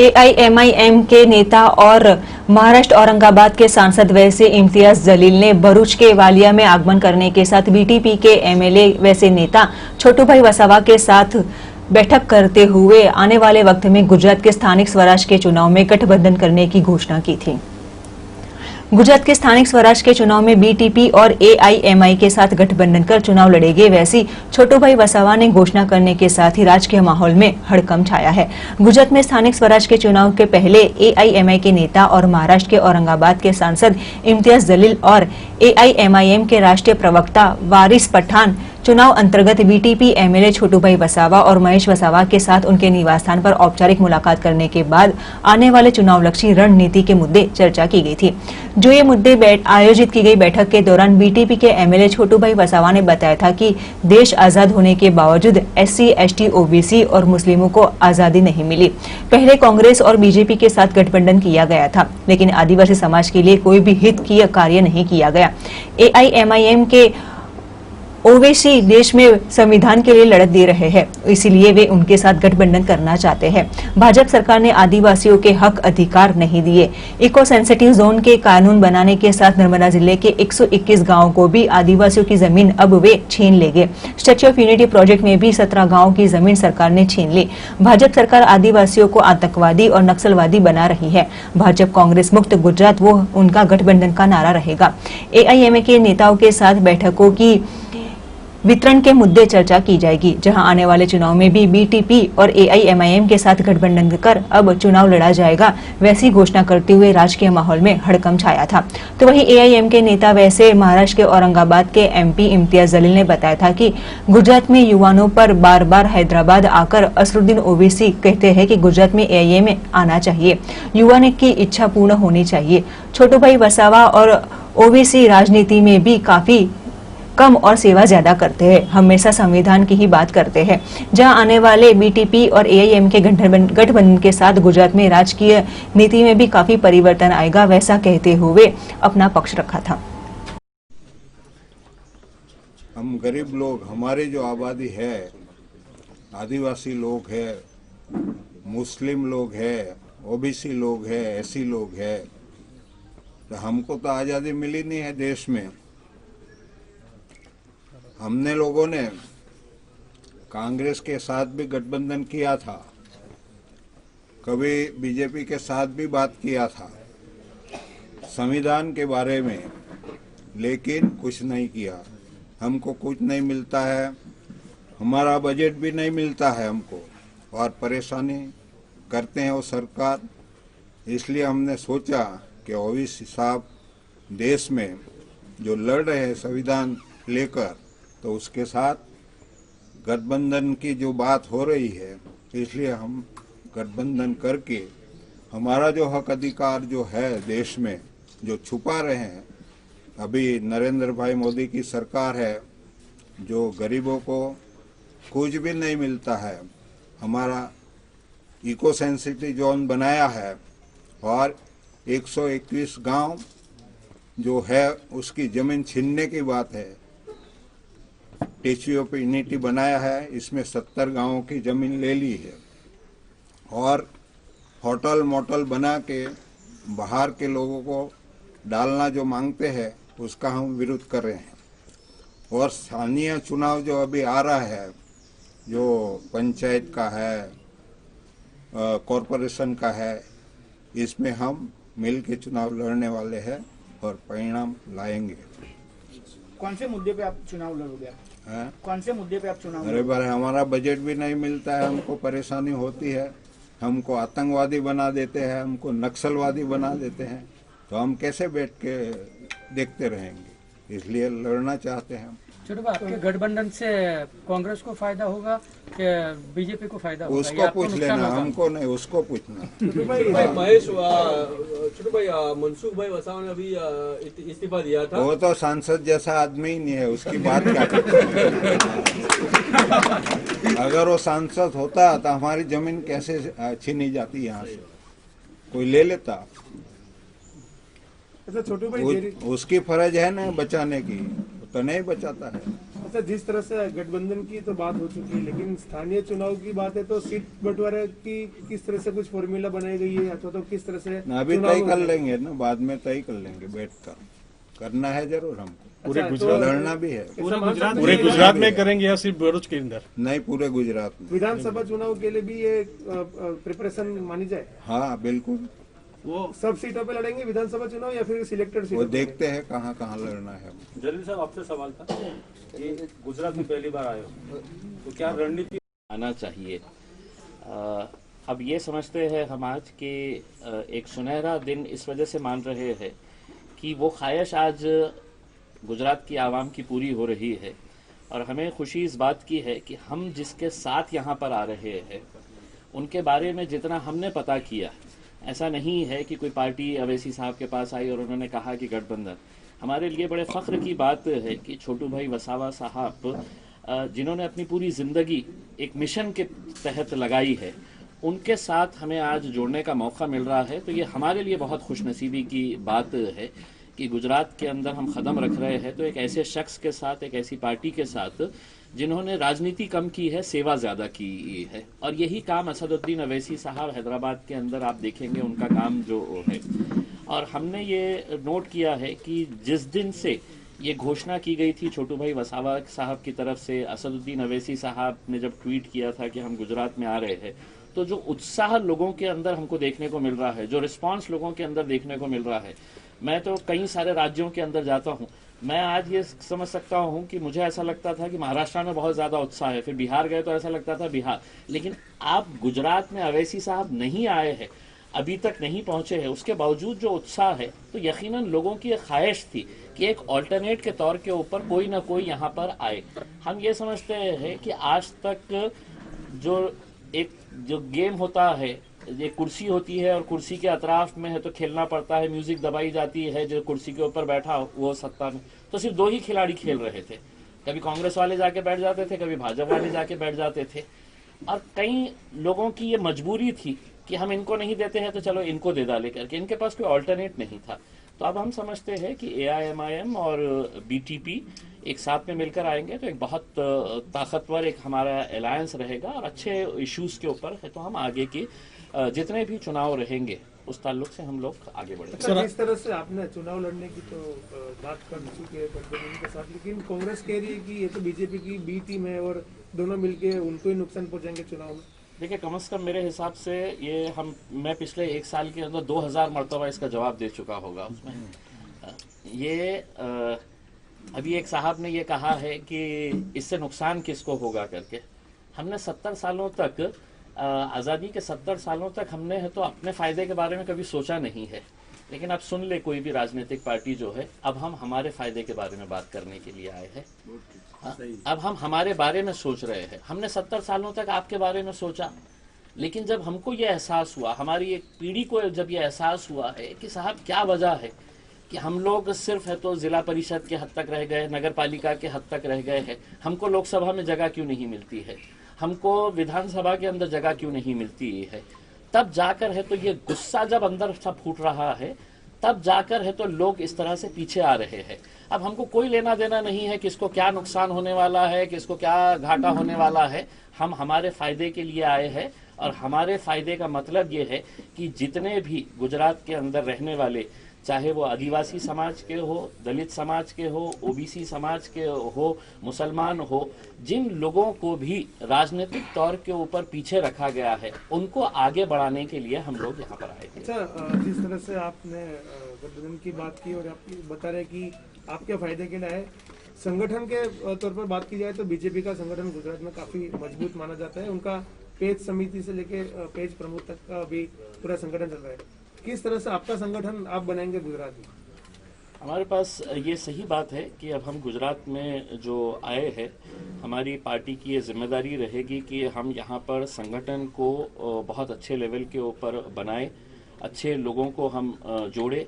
AIMIM के नेता और महाराष्ट्र औरंगाबाद के सांसद वैसे इम्तियाज जलील ने भरूच के वालिया में आगमन करने के साथ बीटीपी के एमएलए वैसे नेता छोटूभाई वसावा के साथ बैठक करते हुए आने वाले वक्त में गुजरात के स्थानिक स्वराज के चुनाव में गठबंधन करने की घोषणा की थी। गुजरात के स्थानिक स्वराज के चुनाव में बीटीपी और एआईएमआई के साथ गठबंधन कर चुनाव लड़ेंगे वैसी छोटूभाई वसावा ने घोषणा करने के साथ ही राजकीय माहौल में हड़कंप छाया है। गुजरात में स्थानिक स्वराज के चुनाव के पहले एआईएमआई के नेता और महाराष्ट्र के औरंगाबाद के सांसद इम्तियाज जलील और एआईएमआईएम के राष्ट्रीय प्रवक्ता वारिस पठान चुनाव अंतर्गत बीटीपी एमएलए छोटूभाई वसावा और महेश वसावा के साथ उनके निवास स्थान पर औपचारिक मुलाकात करने के बाद आने वाले चुनाव लक्षी रणनीति के मुद्दे चर्चा की गई थी। जो ये मुद्दे आयोजित की गई बैठक के दौरान बीटीपी के एमएलए छोटूभाई वसावा ने बताया था कि देश आजाद होने के बावजूद एससी, एसटी, ओबीसी और मुस्लिमों को आजादी नहीं मिली। पहले कांग्रेस और बीजेपी के साथ गठबंधन किया गया था, लेकिन आदिवासी समाज के लिए कोई भी हित की कार्य नहीं किया गया। एआईएमआईएम के ओवैसी देश में संविधान के लिए लड़त दे रहे हैं, इसीलिए वे उनके साथ गठबंधन करना चाहते हैं। भाजपा सरकार ने आदिवासियों के हक अधिकार नहीं दिए। इको सेंसिटिव जोन के कानून बनाने के साथ नर्मदा जिले के 121 गांवों को भी आदिवासियों की जमीन अब वे छीन लेंगे। स्टैच्यू ऑफ यूनिटी प्रोजेक्ट में भी 17 गांवों की जमीन सरकार ने छीन ली। भाजपा सरकार आदिवासियों को आतंकवादी और नक्सलवादी बना रही है। भाजपा कांग्रेस मुक्त गुजरात वो उनका गठबंधन का नारा रहेगा। एआईएमआई के नेताओं के साथ बैठकों की वितरण के मुद्दे चर्चा की जाएगी, जहां आने वाले चुनाव में भी बीटीपी और एआईएमआईएम के साथ गठबंधन कर अब चुनाव लड़ा जाएगा, वैसी घोषणा करते हुए राजकीय माहौल में हड़कंप छाया था। तो वहीं एआईएम के नेता वैसे महाराष्ट्र के औरंगाबाद के एमपी इम्तियाज जलील ने बताया था कि गुजरात में युवाओं पर बार बार हैदराबाद आकर असरुद्दीन ओवैसी कहते हैं कि गुजरात में एआईएम में आना चाहिए, युवा की इच्छा पूर्ण होनी चाहिए। छोटूभाई वसावा और ओवैसी राजनीति में भी काफी कम और सेवा ज्यादा करते हैं, हमेशा संविधान की ही बात करते हैं। जहां आने वाले बीटीपी और एआईएम के गठबंधन के साथ गुजरात में राजकीय नीति में भी काफी परिवर्तन आएगा, वैसा कहते हुए अपना पक्ष रखा था। हम गरीब लोग, हमारी जो आबादी है, आदिवासी लोग है, मुस्लिम लोग है, ओबीसी लोग है, एससी लोग है, तो हमको तो आज़ादी मिली नहीं है देश में। हमने लोगों ने कांग्रेस के साथ भी गठबंधन किया था, कभी बीजेपी के साथ भी बात किया था संविधान के बारे में, लेकिन कुछ नहीं किया। हमको कुछ नहीं मिलता है, हमारा बजट भी नहीं मिलता है हमको, और परेशानी करते हैं वो सरकार। इसलिए हमने सोचा कि ओवैसी साहब देश में जो लड़ रहे हैं संविधान लेकर, तो उसके साथ गठबंधन की जो बात हो रही है, इसलिए हम गठबंधन करके हमारा जो हक अधिकार जो है देश में जो छुपा रहे हैं। अभी नरेंद्र भाई मोदी की सरकार है, जो गरीबों को कुछ भी नहीं मिलता है। हमारा इको सेंसिटिव जोन बनाया है और 121 गांव जो है उसकी जमीन छीनने की बात है। स्टैच्यू ऑफ यूनिटी बनाया है, इसमें 70 गांवों की जमीन ले ली है, और होटल मोटल बना के बाहर के लोगों को डालना जो मांगते हैं, उसका हम विरोध कर रहे हैं। और स्थानीय चुनाव जो अभी आ रहा है, जो पंचायत का है, कॉरपोरेशन का है, इसमें हम मिल के चुनाव लड़ने वाले हैं और परिणाम लाएंगे। कौन से मुद्दे पे आप चुनाव लड़ोगे? कौन से मुद्दे पे आप चुनाव? अरे बार हमारा बजट भी नहीं मिलता है, हमको परेशानी होती है, हमको आतंकवादी बना देते हैं, हमको नक्सलवादी बना देते हैं, तो हम कैसे बैठ के देखते रहेंगे? इसलिए लड़ना चाहते हैं हम। छोटू भाई, आपके गठबंधन से कांग्रेस को फायदा होगा कि बीजेपी को फायदा होगा? उसको पूछ लेना, हमको नहीं, उसको पूछना। छोटू भाई, मनसुख भाई वसावा ने अभी इस्तीफा दिया था। वो तो सांसद जैसा आदमी ही नहीं है, उसकी बात क्या करते। अगर वो सांसद होता तो हमारी जमीन कैसे छीनी जाती यहाँ से, कोई ले लेता। छोटू भाई, उसकी फर्ज है ना बचाने की, तो नहीं बचाता है। अच्छा, जिस तरह से गठबंधन की तो बात हो चुकी है, लेकिन स्थानीय चुनाव की बात है तो सीट बंटवारे की किस तरह से कुछ फॉर्मूला बनाई गई है, अथवा तो किस तरह से अभी चुनाव तय कर होंगे? लेंगे ना, बाद में तय कर लेंगे बैठकर। करना है जरूर हमको, पूरे सुधरना भी है। पूरे गुजरात में करेंगे या सिर्फ भरूच के अंदर? नहीं, पूरे गुजरात में। विधानसभा चुनाव के लिए भी ये प्रिपरेशन मानी जाए? हाँ बिल्कुल, वो सब सीटों पे लड़ेंगे विधानसभा चुनाव या फिर सिलेक्टेड वो सीटों पे? देखते हैं कहाँ कहाँ लड़ना है। जलील साहब, आपसे सवाल था कि गुजरात में पहली बार आए हो, तो क्या रणनीति आना चाहिए? अब ये समझते हैं हम आज कि एक सुनहरा दिन इस वजह से मान रहे हैं कि वो ख्वाहिश आज गुजरात की आवाम की पूरी हो रही है, और हमें खुशी इस बात की है कि हम जिसके साथ यहाँ पर आ रहे हैं उनके बारे में जितना हमने पता किया, ऐसा नहीं है कि कोई पार्टी अवैसी साहब के पास आई और उन्होंने कहा कि गठबंधन। हमारे लिए बड़े फ़ख्र की बात है कि छोटू भाई वसावा साहब जिन्होंने अपनी पूरी ज़िंदगी एक मिशन के तहत लगाई है, उनके साथ हमें आज जोड़ने का मौका मिल रहा है। तो ये हमारे लिए बहुत खुशनसीबी की बात है कि गुजरात के अंदर हम कदम रख रहे हैं तो एक ऐसे शख्स के साथ, एक ऐसी पार्टी के साथ जिन्होंने राजनीति कम की है, सेवा ज़्यादा की है। और यही काम असदुद्दीन अवैसी साहब हैदराबाद के अंदर आप देखेंगे उनका काम जो है। और हमने ये नोट किया है कि जिस दिन से ये घोषणा की गई थी छोटू भाई वसावा साहब की तरफ से, असदुद्दीन अवैसी साहब ने जब ट्वीट किया था कि हम गुजरात में आ रहे हैं, तो जो उत्साह लोगों के अंदर हमको देखने को मिल रहा है, जो रिस्पांस लोगों के अंदर देखने को मिल रहा है। मैं तो कई सारे राज्यों के अंदर जाता हूँ, मैं आज ये समझ सकता हूँ कि मुझे ऐसा लगता था कि महाराष्ट्र में बहुत ज़्यादा उत्साह है, फिर बिहार गए तो ऐसा लगता था बिहार, लेकिन आप गुजरात में अवैसी साहब नहीं आए हैं, अभी तक नहीं पहुंचे हैं, उसके बावजूद जो उत्साह है, तो यकीनन लोगों की एक ख्वाहिश थी कि एक ऑल्टरनेट के तौर के ऊपर कोई ना कोई यहाँ पर आए। हम ये समझते हैं कि आज तक जो गेम होता है, ये कुर्सी होती है और कुर्सी के अतराफ में है तो खेलना पड़ता है, म्यूजिक दबाई जाती है, जो कुर्सी के ऊपर बैठा वो सत्ता में, तो सिर्फ दो ही खिलाड़ी खेल रहे थे। कभी कांग्रेस वाले जाके बैठ जाते थे, कभी भाजपा वाले जाके बैठ जाते थे, और कई लोगों की ये मजबूरी थी कि हम इनको नहीं देते हैं तो चलो इनको दे डाले करके, इनके पास कोई ऑल्टरनेट नहीं था। तो अब हम समझते हैं कि AIMIM और BTP एक साथ में मिलकर आएंगे तो एक बहुत ताकतवर एक हमारा अलायंस रहेगा, और अच्छे इश्यूज के ऊपर है तो हम आगे की जितने भी चुनाव रहेंगे उस ताल्लुक से हम लोग आगे बढ़ेंगे। अच्छा, जिस तरह से आपने चुनाव लड़ने की तो बात कर चुके हैं गठबंधन के साथ, लेकिन कांग्रेस कह रही है कि ये तो बीजेपी की बी टीम है और दोनों मिलके उनको ही नुकसान पहुंचाएंगे चुनाव में। देखिए, कम से कम मेरे हिसाब से ये मैं पिछले एक साल के अंदर 2000 मरतबा इसका जवाब दे चुका होगा उसमें। ये अभी एक साहब ने ये कहा है कि इससे नुकसान किसको होगा करके। हमने 70 सालों तक आज़ादी के 70 सालों तक हमने है तो अपने फ़ायदे के बारे में कभी सोचा नहीं है, लेकिन अब सुन ले कोई भी राजनीतिक पार्टी जो है, अब हम हमारे फ़ायदे के बारे में बात करने के लिए आए हैं। अब हम हमारे बारे में सोच रहे हैं। हमने 70 सालों तक आपके बारे में सोचा, लेकिन जब हमको ये एहसास हुआ, हमारी एक पीढ़ी को जब ये एहसास हुआ है कि साहब क्या वजह है कि हम लोग सिर्फ है तो ज़िला परिषद के हद तक रह गए, नगर पालिका के हद तक रह गए हैं, हमको लोकसभा में जगह क्यों नहीं मिलती है, हमको विधानसभा के अंदर जगह क्यों नहीं मिलती है, तब जाकर है तो ये गुस्सा जब अंदर सब फूट रहा है, तब जाकर है तो लोग इस तरह से पीछे आ रहे हैं। अब हमको कोई लेना देना नहीं है किसको क्या नुकसान होने वाला है, किसको क्या घाटा होने वाला है। हम हमारे फायदे के लिए आए हैं, और हमारे फायदे का मतलब ये है कि जितने भी गुजरात के अंदर रहने वाले, चाहे वो आदिवासी समाज के हो, दलित समाज के हो, OBC समाज के हो, मुसलमान हो, जिन लोगों को भी राजनीतिक तौर के ऊपर पीछे रखा गया है, उनको आगे बढ़ाने के लिए हम लोग यहाँ पर आए थे। अच्छा, जिस तरह से आपने गठबंधन की बात की और आप बता रहे कि आपके फायदे के लिए है, संगठन के तौर पर बात की जाए तो बीजेपी का संगठन गुजरात में काफी मजबूत माना जाता है। उनका पेज समिति से लेके पेज प्रमुख तक का भी पूरा संगठन चल रहा है। किस तरह से आपका संगठन आप बनाएंगे गुजरात में? हमारे पास ये सही बात है कि अब हम गुजरात में जो आए हैं, हमारी पार्टी की ये जिम्मेदारी रहेगी कि हम यहाँ पर संगठन को बहुत अच्छे लेवल के ऊपर बनाए, अच्छे लोगों को हम जोड़े।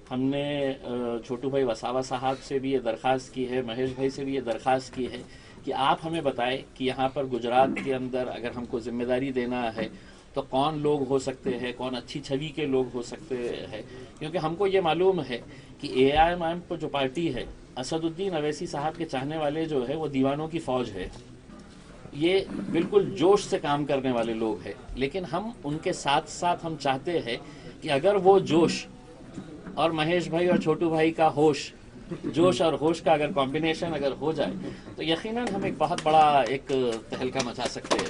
हमने छोटू भाई वसावा साहब से भी ये दरख्वास्त की है, महेश भाई से भी ये दरख्वास्त की है कि आप हमें बताएं कि यहाँ पर गुजरात के अंदर अगर हमको जिम्मेदारी देना है तो कौन लोग हो सकते हैं, कौन अच्छी छवि के लोग हो सकते हैं, क्योंकि हमको ये मालूम है कि AIMIM जो पार्टी है असदुद्दीन अवैसी साहब के चाहने वाले जो है वो दीवानों की फौज है। ये बिल्कुल जोश से काम करने वाले लोग हैं, लेकिन हम उनके साथ साथ हम चाहते हैं कि अगर वो जोश और महेश भाई और छोटू भाई का होश, जोश और होश का अगर कॉम्बिनेशन अगर हो जाए तो यकीनन हम एक बहुत बड़ा एक तहलका मचा सकते हैं।